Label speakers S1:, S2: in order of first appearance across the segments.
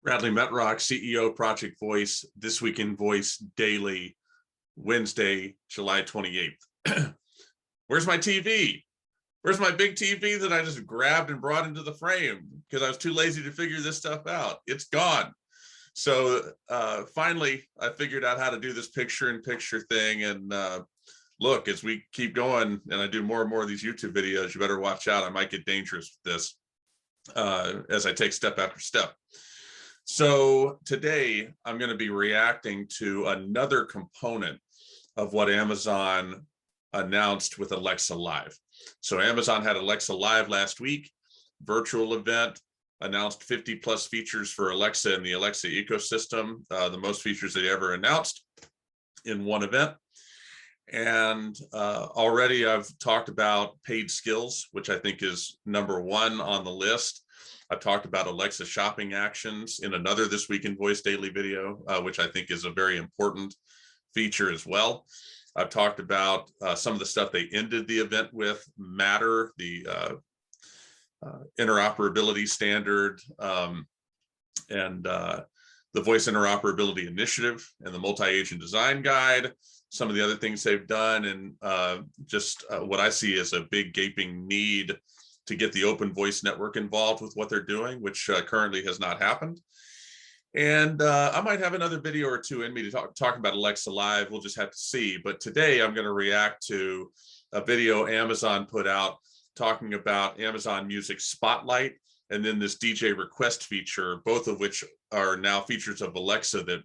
S1: Bradley Metrock, CEO, Project Voice, This Week in Voice Daily, Wednesday, July 28th. Where's my TV? Where's my big TV that I just grabbed and brought into the frame because I was too lazy to figure this stuff out? It's gone. So finally, I figured out how to do this picture-in-picture thing. And look, as we keep going and I do more and more of these YouTube videos, you better watch out. I might get dangerous with this as I take step after step. So today I'm going to be reacting to another component of what Amazon announced with Alexa Live. So Amazon had Alexa Live last week, virtual event, announced 50 plus features for Alexa in the Alexa ecosystem, the most features they ever announced in one event. And already I've talked about paid skills, which I think is #1 on the list. I've talked about Alexa shopping actions in another This Week in Voice Daily video, which I think is a very important feature as well. I've talked about some of the stuff they ended the event with, Matter, the interoperability standard, and the Voice Interoperability Initiative and the Multi-Agent Design Guide, some of the other things they've done, and just what I see as a big gaping need to get the open voice network involved with what they're doing, which currently has not happened. And I might have another video or two in me to talk about Alexa Live. We'll just have to see. But today I'm going to react to a video Amazon put out talking about Amazon Music Spotlight and then this DJ request feature, both of which are now features of Alexa that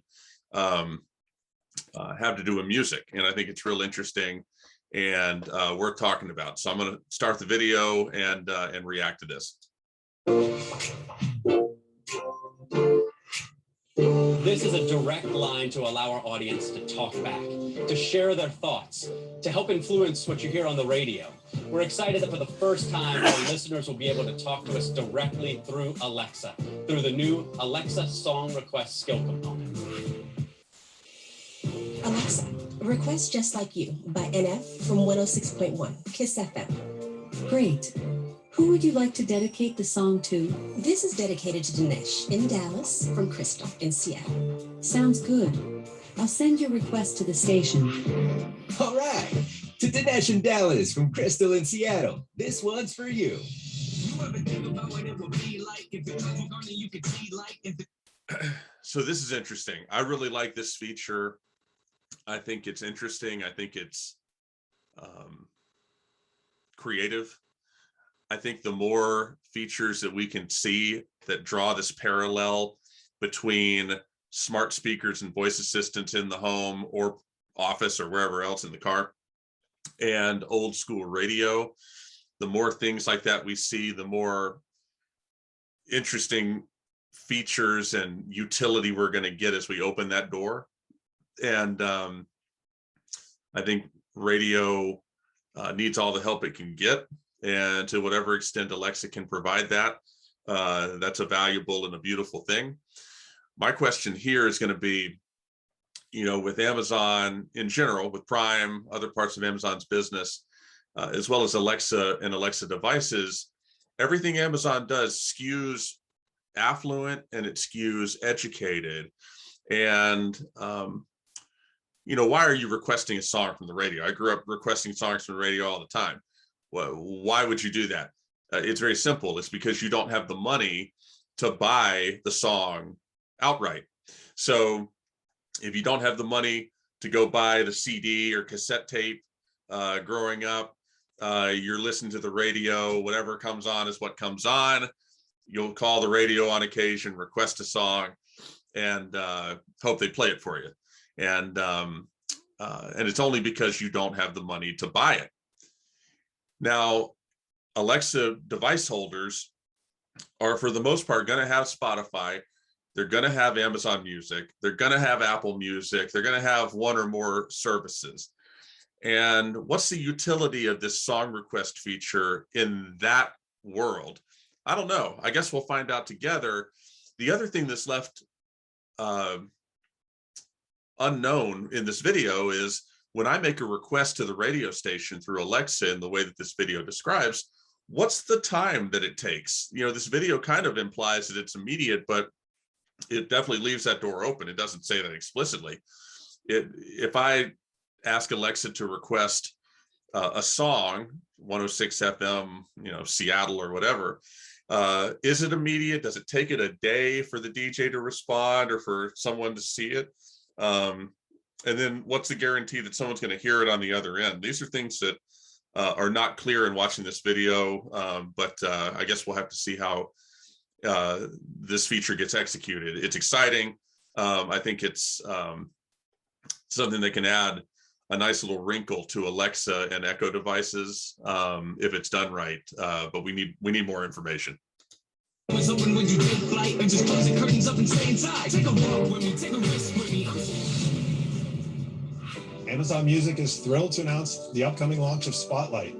S1: have to do with music. And I think it's real interesting and worth talking about. So I'm going to start the video and react to this.
S2: This is a direct line to allow our audience to talk back, to share their thoughts, to help influence what you hear on the radio. We're excited that for the first time, our listeners will be able to talk to us directly through Alexa, through the new Alexa Song Request skill component.
S3: Alexa, request Just Like You by NF from 106.1 KISS FM.
S4: Great. Who would you like to dedicate the song to?
S3: This is dedicated to Dinesh in Dallas from Crystal in Seattle.
S4: Sounds good. I'll send your request to the station.
S5: All right. To Dinesh in Dallas from Crystal in Seattle. This one's for you.
S1: So this is interesting. I really like this feature. I think it's interesting. I think it's creative. I think the more features that we can see that draw this parallel between smart speakers and voice assistants in the home or office or wherever else in the car and old school radio, the more things like that we see, the more interesting features and utility we're going to get as we open that door. And I think radio needs all the help it can get. And to whatever extent Alexa can provide that, that's a valuable and a beautiful thing. My question here is going to be, you know, with Amazon in general, with Prime, other parts of Amazon's business, as well as Alexa and Alexa devices, everything Amazon does skews affluent and it skews educated. And, you know, why are you requesting a song from the radio? I grew up requesting songs from the radio all the time. Well, why would you do that? It's very simple. It's because you don't have the money to buy the song outright. So if you don't have the money to go buy the CD or cassette tape growing up, you're listening to the radio, whatever comes on is what comes on. You'll call the radio on occasion, request a song, and hope they play it for you. And it's only because you don't have the money to buy it. Now, Alexa device holders are, for the most part, going to have Spotify. They're going to have Amazon Music. They're going to have Apple Music. They're going to have one or more services. And what's the utility of this song request feature in that world? I don't know. I guess we'll find out together. The other thing that's left unknown in this video is when I make a request to the radio station through Alexa in the way that this video describes, what's the time that it takes? You know, this video kind of implies that it's immediate, but it definitely leaves that door open. It doesn't say that explicitly. If I ask Alexa to request a song, 106 FM, Seattle or whatever, is it immediate? Does it take it a day for the DJ to respond or for someone to see it? And then what's the guarantee that someone's going to hear it on the other end? These are things that are not clear in watching this video, but I guess we'll have to see how this feature gets executed. It's exciting. I think it's something that can add a nice little wrinkle to Alexa and Echo devices if it's done right. But we need more information.
S6: It's open when you take flight, or just close the curtains up and stay inside. Take a walk with me, take a risk with me.
S7: Amazon Music is thrilled to announce the upcoming launch of Spotlight.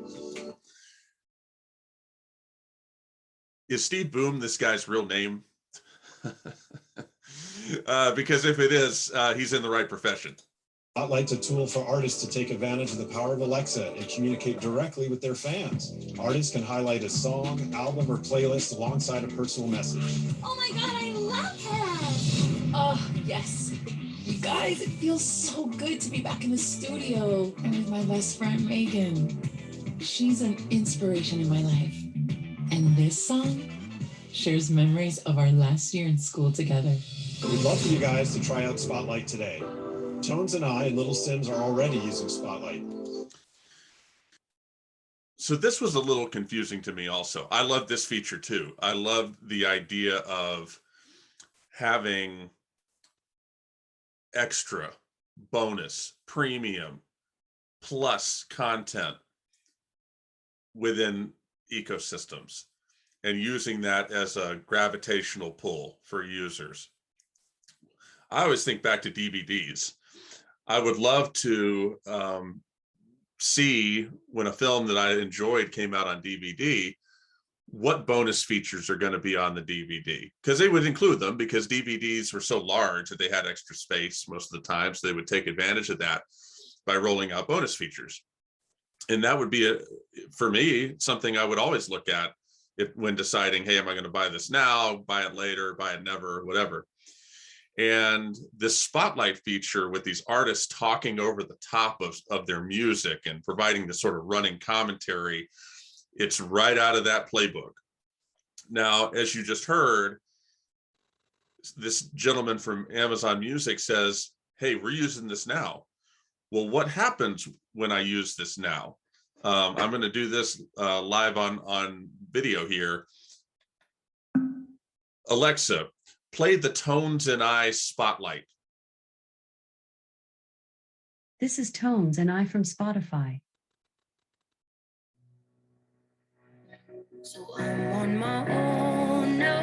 S1: Is Steve Boom this guy's real name? Because if it is, he's in the right profession.
S7: Spotlight's a tool for artists to take advantage of the power of Alexa and communicate directly with their fans. Artists can highlight a song, album, or playlist alongside a personal message.
S8: Oh my God, I love her! Oh, yes. You guys, it feels so good to be back in the studio and with my best friend, Megan. She's an inspiration in my life. And this song shares memories of our last year in school together.
S7: We'd love for you guys to try out Spotlight today. Tones and I and Little Sims are already using Spotlight.
S1: So this was a little confusing to me also. I love this feature too. I love the idea of having extra, bonus, premium, plus content within ecosystems and using that as a gravitational pull for users. I always think back to DVDs. I would love to see when a film that I enjoyed came out on DVD, what bonus features are going to be on the DVD, because they would include them because DVDs were so large that they had extra space most of the time. So they would take advantage of that by rolling out bonus features. And that would be, for me, something I would always look at when deciding, hey, am I going to buy this now, buy it later, buy it never, whatever. And this Spotlight feature with these artists talking over the top of their music and providing this sort of running commentary, it's right out of that playbook. Now, as you just heard, this gentleman from Amazon Music says, hey, we're using this now. Well, what happens when I use this now? I'm going to do this live on video here. Alexa, play the Tones and I Spotlight.
S4: This is Tones and I from Spotify.
S8: So I'm on my own now.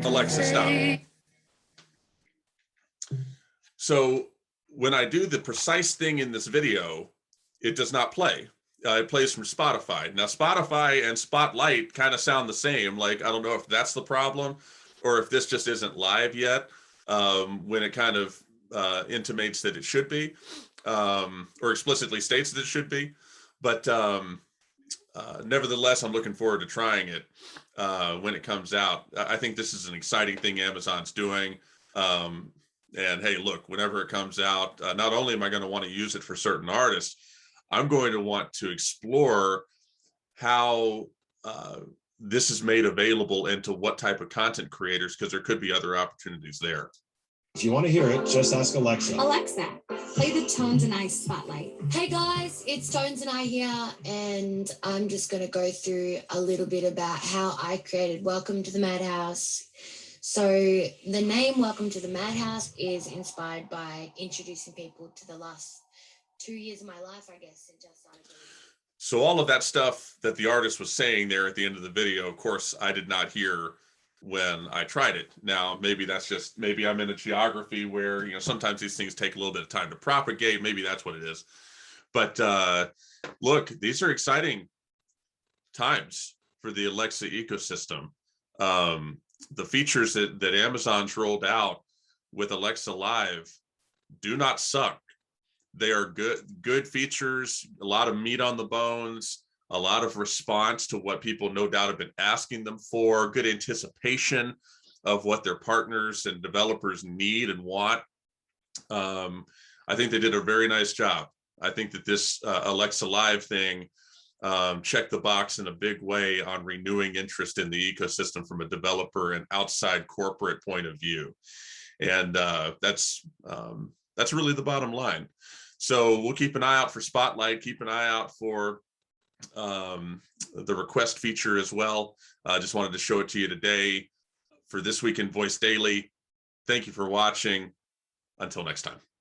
S1: Alexa, stop. So when I do the precise thing in this video, it does not play. It plays from Spotify. Now, Spotify and Spotlight kind of sound the same. Like, I don't know if that's the problem or if this just isn't live yet when it kind of intimates that it should be or explicitly states that it should be. But nevertheless, I'm looking forward to trying it when it comes out. I think this is an exciting thing Amazon's doing. And hey, look, whenever it comes out, not only am I going to want to use it for certain artists, I'm going to want to explore how this is made available and to what type of content creators, because there could be other opportunities there.
S7: If you want to hear it, just ask Alexa.
S9: Alexa, play the Tones and I Spotlight.
S3: Hey guys, it's Tones and I here, and I'm just going to go through a little bit about how I created Welcome to the Madhouse. So the name Welcome to the Madhouse is inspired by introducing people to the last 2 years of my life, I guess. It just started.
S1: So all of that stuff that the artist was saying there at the end of the video, of course, I did not hear when I tried it. Now, maybe that's just, maybe I'm in a geography where, you know, sometimes these things take a little bit of time to propagate. Maybe that's what it is. But look, these are exciting times for the Alexa ecosystem. The features that Amazon's rolled out with Alexa Live do not suck. They are good features, a lot of meat on the bones, a lot of response to what people no doubt have been asking them for, good anticipation of what their partners and developers need and want. I think they did a very nice job. I think that this Alexa Live thing checked the box in a big way on renewing interest in the ecosystem from a developer and outside corporate point of view. And that's really the bottom line. So we'll keep an eye out for Spotlight, keep an eye out for the request feature as well. I just wanted to show it to you today for This Week in Voice Daily. Thank you for watching. Until next time.